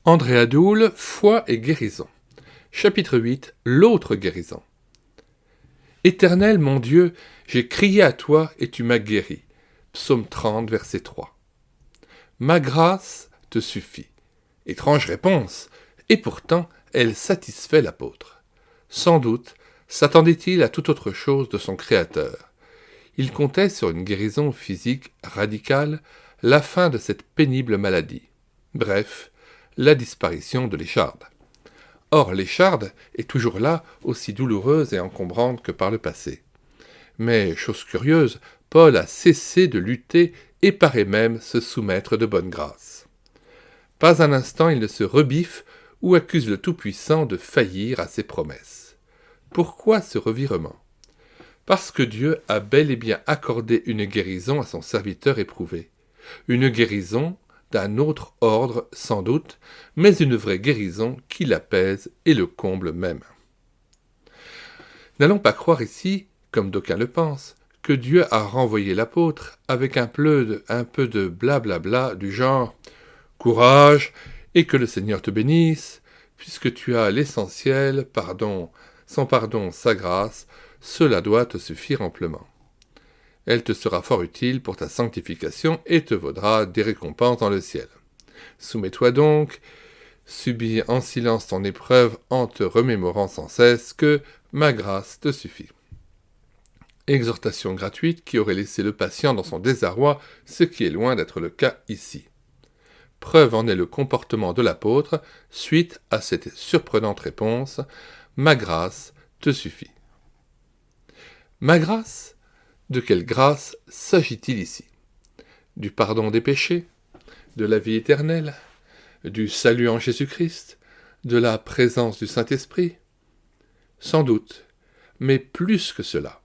André Adoul, Foi et guérison. Chapitre 8. L'autre guérison. Éternel mon Dieu, j'ai crié à toi et tu m'as guéri. Psaume 30, verset 3. Ma grâce te suffit. Étrange réponse, et pourtant elle satisfait l'apôtre. Sans doute s'attendait-il à toute autre chose de son Créateur. Il comptait sur une guérison physique radicale, la fin de cette pénible maladie. Bref, la disparition de l'écharde. Or, l'écharde est toujours là, aussi douloureuse et encombrante que par le passé. Mais, chose curieuse, Paul a cessé de lutter et paraît même se soumettre de bonne grâce. Pas un instant il ne se rebiffe ou accuse le Tout-Puissant de faillir à ses promesses. Pourquoi ce revirement ? Parce que Dieu a bel et bien accordé une guérison à son serviteur éprouvé. Une guérison d'un autre ordre sans doute, mais une vraie guérison qui l'apaise et le comble même. N'allons pas croire ici, comme d'aucuns le pensent, que Dieu a renvoyé l'apôtre avec un peu de blablabla du genre « Courage, et que le Seigneur te bénisse, puisque tu as l'essentiel, son pardon, sa grâce, cela doit te suffire amplement. Elle te sera fort utile pour ta sanctification et te vaudra des récompenses dans le ciel. Soumets-toi donc, subis en silence ton épreuve en te remémorant sans cesse que ma grâce te suffit. » Exhortation gratuite qui aurait laissé le patient dans son désarroi, ce qui est loin d'être le cas ici. Preuve en est le comportement de l'apôtre suite à cette surprenante réponse « Ma grâce te suffit. » Ma grâce ? De quelle grâce s'agit-il ici ? Du pardon des péchés ? De la vie éternelle ? Du salut en Jésus-Christ ? De la présence du Saint-Esprit ? Sans doute, mais plus que cela.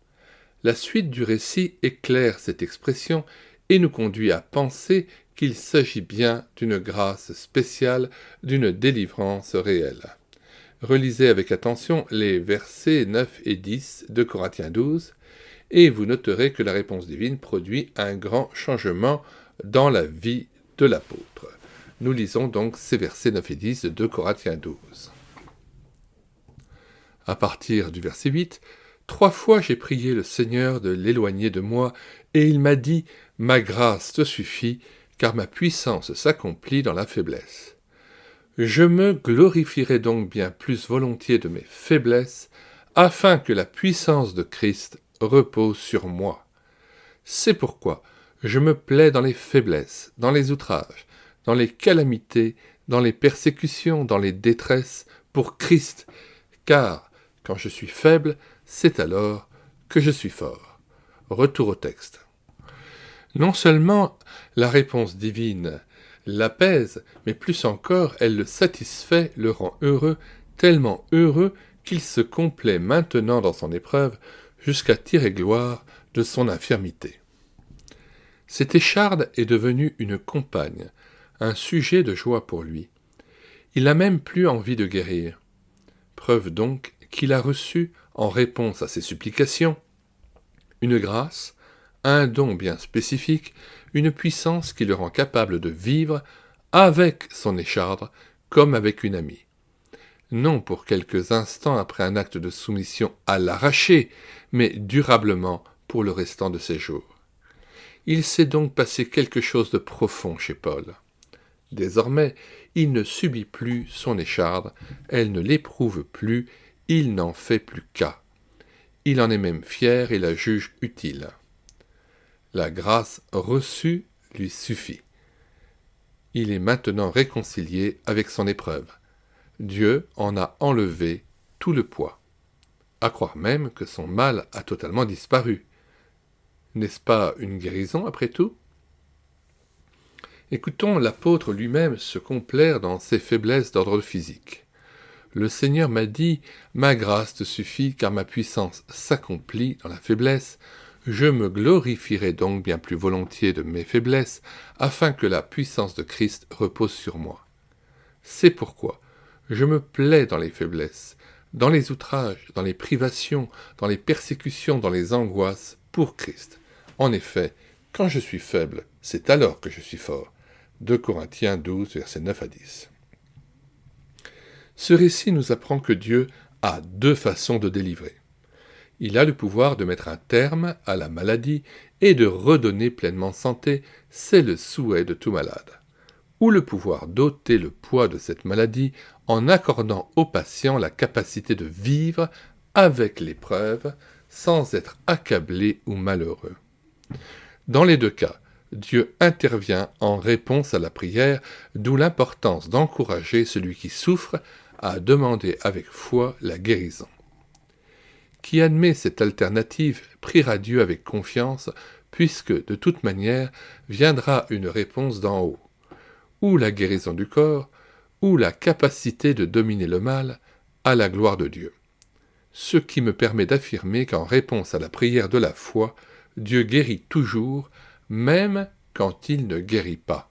La suite du récit éclaire cette expression et nous conduit à penser qu'il s'agit bien d'une grâce spéciale, d'une délivrance réelle. Relisez avec attention les versets 9 et 10 de Corinthiens 12, et vous noterez que la réponse divine produit un grand changement dans la vie de l'apôtre. Nous lisons donc ces versets 9 et 10 de 2 Corinthiens 12. À partir du verset 8, 3 fois j'ai prié le Seigneur de l'éloigner de moi, et il m'a dit « Ma grâce te suffit, car ma puissance s'accomplit dans la faiblesse. » Je me glorifierai donc bien plus volontiers de mes faiblesses, afin que la puissance de Christ repose sur moi. C'est pourquoi je me plais dans les faiblesses, dans les outrages, dans les calamités, dans les persécutions, dans les détresses, pour Christ, car quand je suis faible, c'est alors que je suis fort. Retour au texte. Non seulement la réponse divine l'apaise, mais plus encore elle le satisfait, le rend heureux, tellement heureux qu'il se complaît maintenant dans son épreuve, jusqu'à tirer gloire de son infirmité. Cette écharde est devenue une compagne, un sujet de joie pour lui. Il n'a même plus envie de guérir. Preuve donc qu'il a reçu, en réponse à ses supplications, une grâce, un don bien spécifique, une puissance qui le rend capable de vivre avec son écharde comme avec une amie. Non pour quelques instants après un acte de soumission à l'arraché, mais durablement pour le restant de ses jours. Il s'est donc passé quelque chose de profond chez Paul. Désormais, il ne subit plus son écharde, elle ne l'éprouve plus, il n'en fait plus cas. Il en est même fier et la juge utile. La grâce reçue lui suffit. Il est maintenant réconcilié avec son épreuve. Dieu en a enlevé tout le poids. À croire même que son mal a totalement disparu. N'est-ce pas une guérison après tout ? Écoutons l'apôtre lui-même se complaire dans ses faiblesses d'ordre physique. Le Seigneur m'a dit « Ma grâce te suffit, car ma puissance s'accomplit dans la faiblesse. Je me glorifierai donc bien plus volontiers de mes faiblesses, afin que la puissance de Christ repose sur moi. C'est pourquoi je me plais dans les faiblesses, dans les outrages, dans les privations, dans les persécutions, dans les angoisses, pour Christ. En effet, quand je suis faible, c'est alors que je suis fort. 2 Corinthiens 12, versets 9 à 10. Ce récit nous apprend que Dieu a deux façons de délivrer. Il a le pouvoir de mettre un terme à la maladie et de redonner pleinement santé, c'est le souhait de tout malade. Ou le pouvoir d'ôter le poids de cette maladie en accordant au patient la capacité de vivre avec l'épreuve sans être accablé ou malheureux. Dans les deux cas, Dieu intervient en réponse à la prière, d'où l'importance d'encourager celui qui souffre à demander avec foi la guérison. Qui admet cette alternative priera Dieu avec confiance, puisque de toute manière viendra une réponse d'en haut, ou la guérison du corps, ou la capacité de dominer le mal, à la gloire de Dieu. Ce qui me permet d'affirmer qu'en réponse à la prière de la foi, Dieu guérit toujours, même quand il ne guérit pas.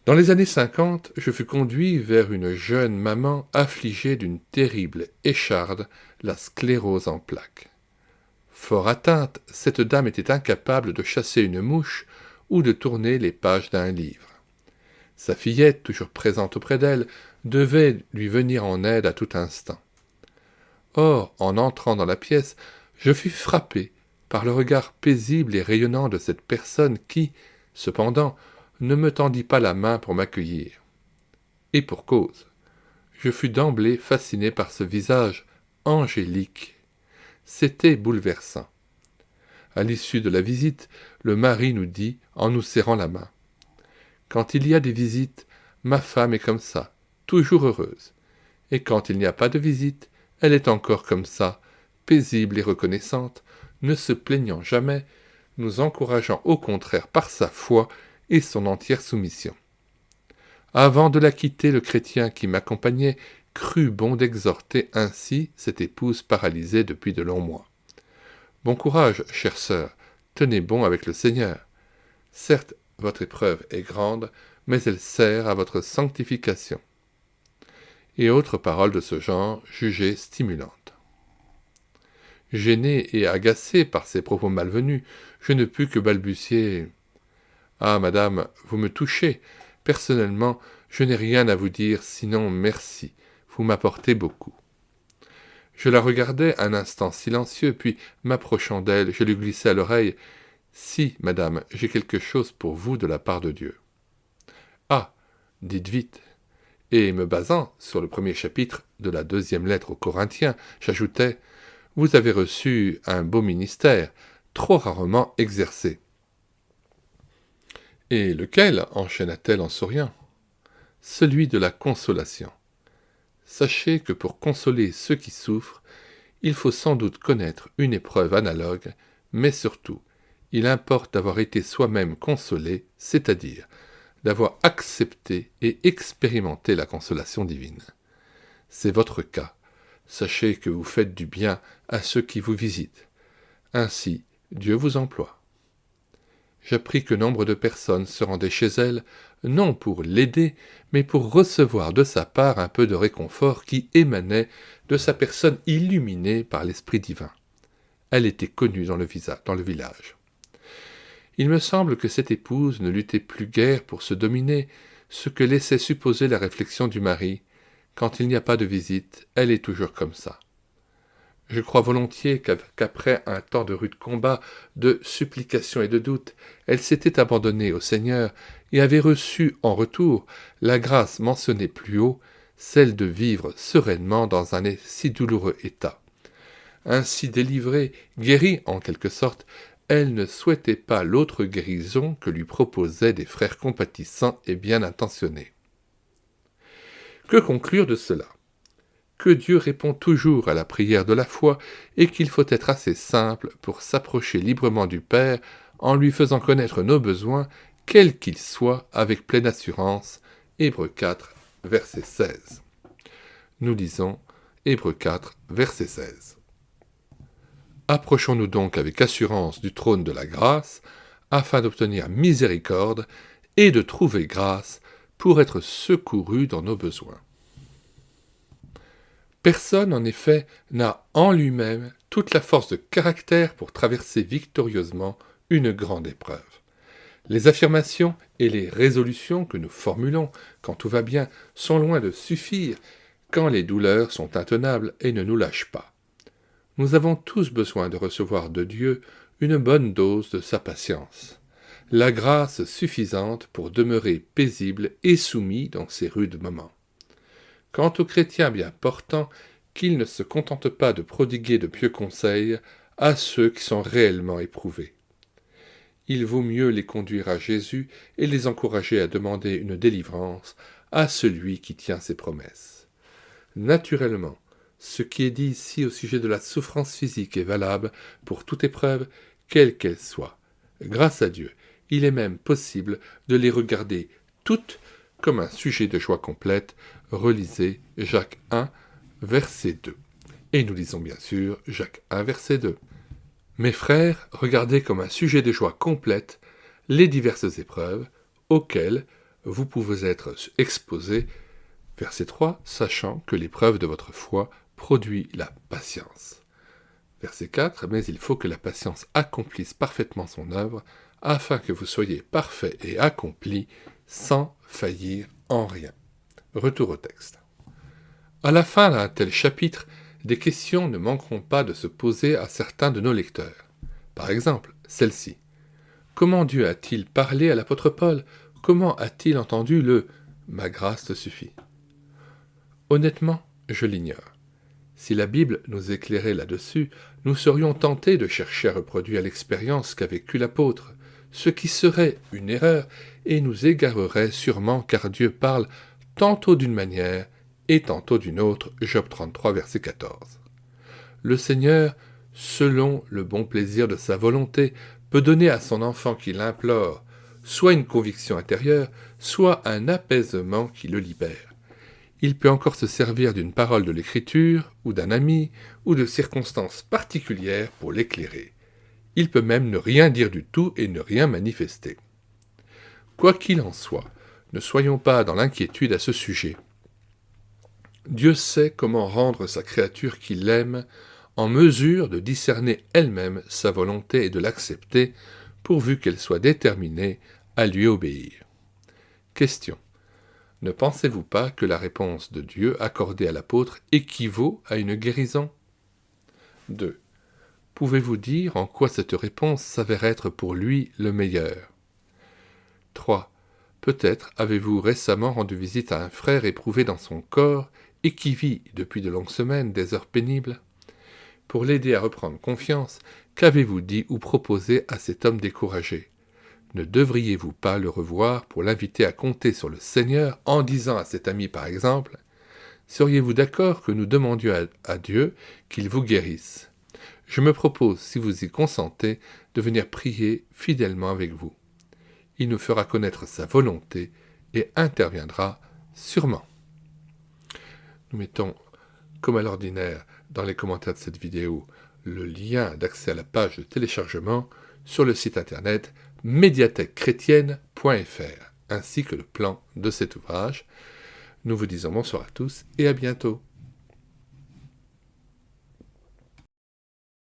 Dans les années 50, je fus conduit vers une jeune maman affligée d'une terrible écharde, la sclérose en plaques. Fort atteinte, cette dame était incapable de chasser une mouche ou de tourner les pages d'un livre. Sa fillette, toujours présente auprès d'elle, devait lui venir en aide à tout instant. Or, en entrant dans la pièce, je fus frappé par le regard paisible et rayonnant de cette personne qui, cependant, ne me tendit pas la main pour m'accueillir. Et pour cause. Je fus d'emblée fasciné par ce visage angélique. C'était bouleversant. À l'issue de la visite, le mari nous dit, en nous serrant la main, « Quand il y a des visites, ma femme est comme ça, toujours heureuse. Et quand il n'y a pas de visite, elle est encore comme ça, paisible et reconnaissante, ne se plaignant jamais, nous encourageant au contraire par sa foi et son entière soumission. » Avant de la quitter, le chrétien qui m'accompagnait crut bon d'exhorter ainsi cette épouse paralysée depuis de longs mois. « Bon courage, chère sœur, tenez bon avec le Seigneur. Certes, votre épreuve est grande, mais elle sert à votre sanctification. » Et autres paroles de ce genre jugées stimulantes. Gêné et agacé par ces propos malvenus, je ne pus que balbutier « Ah, madame, vous me touchez. Personnellement, je n'ai rien à vous dire, sinon merci. Vous m'apportez beaucoup. » Je la regardai un instant silencieux, puis, m'approchant d'elle, je lui glissai à l'oreille « Si, madame, j'ai quelque chose pour vous de la part de Dieu. »« Ah, dites vite. » Et me basant sur le premier chapitre de la 2e lettre aux Corinthiens, j'ajoutai « Vous avez reçu un beau ministère, trop rarement exercé. » « Et lequel ?» enchaîna-t-elle en souriant. « Celui de la consolation. Sachez que pour consoler ceux qui souffrent, il faut sans doute connaître une épreuve analogue, mais surtout, il importe d'avoir été soi-même consolé, c'est-à-dire d'avoir accepté et expérimenté la consolation divine. C'est votre cas. Sachez que vous faites du bien à ceux qui vous visitent. Ainsi, Dieu vous emploie. » J'appris que nombre de personnes se rendaient chez elle, non pour l'aider, mais pour recevoir de sa part un peu de réconfort qui émanait de sa personne illuminée par l'Esprit divin. Elle était connue dans le village. Il me semble que cette épouse ne luttait plus guère pour se dominer, ce que laissait supposer la réflexion du mari. Quand il n'y a pas de visite, elle est toujours comme ça. Je crois volontiers qu'après un temps de rude combat, de supplication et de doute, elle s'était abandonnée au Seigneur et avait reçu en retour la grâce mentionnée plus haut, celle de vivre sereinement dans un si douloureux état. Ainsi délivrée, guérie en quelque sorte, elle ne souhaitait pas l'autre guérison que lui proposaient des frères compatissants et bien intentionnés. Que conclure de cela ? Que Dieu répond toujours à la prière de la foi et qu'il faut être assez simple pour s'approcher librement du Père en lui faisant connaître nos besoins, quels qu'ils soient, avec pleine assurance. Hébreux 4, verset 16. Nous lisons Hébreux 4, verset 16. Approchons-nous donc avec assurance du trône de la grâce, afin d'obtenir miséricorde et de trouver grâce pour être secourus dans nos besoins. Personne, en effet, n'a en lui-même toute la force de caractère pour traverser victorieusement une grande épreuve. Les affirmations et les résolutions que nous formulons quand tout va bien sont loin de suffire quand les douleurs sont intenables et ne nous lâchent pas. Nous avons tous besoin de recevoir de Dieu une bonne dose de sa patience, la grâce suffisante pour demeurer paisible et soumis dans ces rudes moments. Quant aux chrétiens bien portants, qu'ils ne se contentent pas de prodiguer de pieux conseils à ceux qui sont réellement éprouvés. Il vaut mieux les conduire à Jésus et les encourager à demander une délivrance à celui qui tient ses promesses. Naturellement, ce qui est dit ici au sujet de la souffrance physique est valable pour toute épreuve, quelle qu'elle soit. Grâce à Dieu, il est même possible de les regarder toutes comme un sujet de joie complète. Relisez Jacques 1, verset 2. Et nous lisons bien sûr Jacques 1, verset 2. Mes frères, regardez comme un sujet de joie complète les diverses épreuves auxquelles vous pouvez être exposés. Verset 3, sachant que l'épreuve de votre foi produit la patience. Verset 4, mais il faut que la patience accomplisse parfaitement son œuvre, afin que vous soyez parfaits et accomplis, sans faillir en rien. Retour au texte. À la fin d'un tel chapitre, des questions ne manqueront pas de se poser à certains de nos lecteurs. Par exemple, celle-ci. Comment Dieu a-t-il parlé à l'apôtre Paul? Comment a-t-il entendu le « Ma grâce te suffit » ? Honnêtement, je l'ignore. Si la Bible nous éclairait là-dessus, nous serions tentés de chercher à reproduire l'expérience qu'a vécue l'apôtre, ce qui serait une erreur et nous égarerait sûrement car Dieu parle tantôt d'une manière et tantôt d'une autre. Job 33, verset 14. Le Seigneur, selon le bon plaisir de sa volonté, peut donner à son enfant qui l'implore soit une conviction intérieure, soit un apaisement qui le libère. Il peut encore se servir d'une parole de l'Écriture, ou d'un ami, ou de circonstances particulières pour l'éclairer. Il peut même ne rien dire du tout et ne rien manifester. Quoi qu'il en soit, ne soyons pas dans l'inquiétude à ce sujet. Dieu sait comment rendre sa créature qu'il aime en mesure de discerner elle-même sa volonté et de l'accepter, pourvu qu'elle soit déterminée à lui obéir. Question. Ne pensez-vous pas que la réponse de Dieu accordée à l'apôtre équivaut à une guérison? 2. Pouvez-vous dire en quoi cette réponse s'avère être pour lui le meilleur? 3. Peut-être avez-vous récemment rendu visite à un frère éprouvé dans son corps et qui vit depuis de longues semaines des heures pénibles? Pour l'aider à reprendre confiance, qu'avez-vous dit ou proposé à cet homme découragé? Ne devriez-vous pas le revoir pour l'inviter à compter sur le Seigneur en disant à cet ami par exemple « Seriez-vous d'accord que nous demandions à Dieu qu'il vous guérisse? Je me propose, si vous y consentez, de venir prier fidèlement avec vous. Il nous fera connaître sa volonté et interviendra sûrement. » Nous mettons, comme à l'ordinaire, dans les commentaires de cette vidéo, le lien d'accès à la page de téléchargement sur le site internet médiathèquechrétienne.fr, ainsi que le plan de cet ouvrage. Nous vous disons bonsoir à tous et à bientôt.